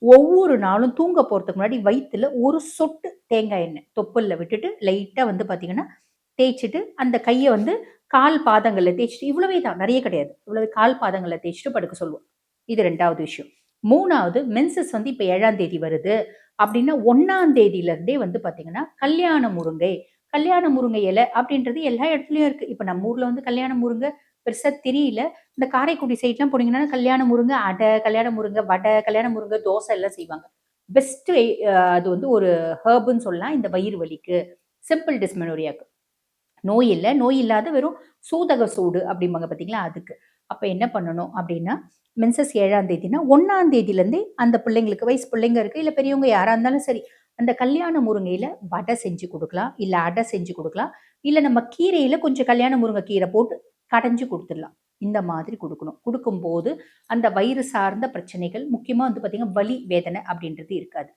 ஒவ்வொரு நாளும் தூங்க போறதுக்கு முன்னாடி வயித்துல ஒரு சொட்டு தேங்காய் எண்ணெய் தொப்புல்ல விட்டுட்டு லைட்டா வந்து பார்த்தீங்கன்னா, தேய்ச்சுட்டு அந்த கைய வந்து கால் பாதங்கள்ல தேய்ச்சுட்டு இவ்வளவே தான் நெறைய கிடையாது. இவ்வளவு கால் பாதங்கள்ல தேய்ச்சுட்டு படுக்க சொல்லுவோம். இது 2வது விஷயம். 3வது மென்சஸ் வந்து இப்ப 7ஆம் தேதி வருது அப்டின்னா 1ஆம் தேதியிலருந்தே வந்து பார்த்தீங்கன்னா, கல்யாண முருங்கை, கல்யாண முருங்கை இலை அப்டின்றது எல்லா இடத்துலயும் இருக்கு. இப்ப நம்ம ஊர்ல வந்து கல்யாண முருங்கை பெருசா தெரியல. இந்த காரைக்குடி சைட்லாம் போனீங்கன்னா, கல்யாண முருங்கை அடை, கல்யாண முருங்கை வடை, கல்யாண முருங்கை தோசை எல்லாம் செய்வாங்க. பெஸ்ட் அது வந்து ஒரு ஹெர்ப்ன்னு சொல்லலாம் இந்த வயிறு வலிக்கு, சிம்பிள் டிஸ்மெனோரியாக்கு. நோய் இல்ல. நோய் இல்லாத வெறும் சூதக சூடு அப்படிம்பாங்க பார்த்தீங்களா? அதுக்கு. அப்ப என்ன பண்ணணும் அப்படின்னா, மென்சஸ் 7ஆம் தேதினா 1ஆம் தேதியிலேருந்தே அந்த பிள்ளைங்களுக்கு வயசு பிள்ளைங்க இருக்கு, இல்ல பெரியவங்க யாரா இருந்தாலும் சரி, அந்த கல்யாண முருங்கையில வடை செஞ்சு குடுக்கலாம். இல்ல அடை செஞ்சு குடுக்கலாம். இல்ல நம்ம கீரையில கொஞ்சம் கல்யாண முருங்கை கீரை போட்டு கடைஞ்சு குடுத்துடலாம். இந்த மாதிரி குடுக்கணும். குடுக்கும்போது அந்த வயிறு சார்ந்த பிரச்சனைகள், முக்கியமா வந்து பார்த்தீங்கன்னா, வலி, வேதனை அப்படின்றது இருக்காது.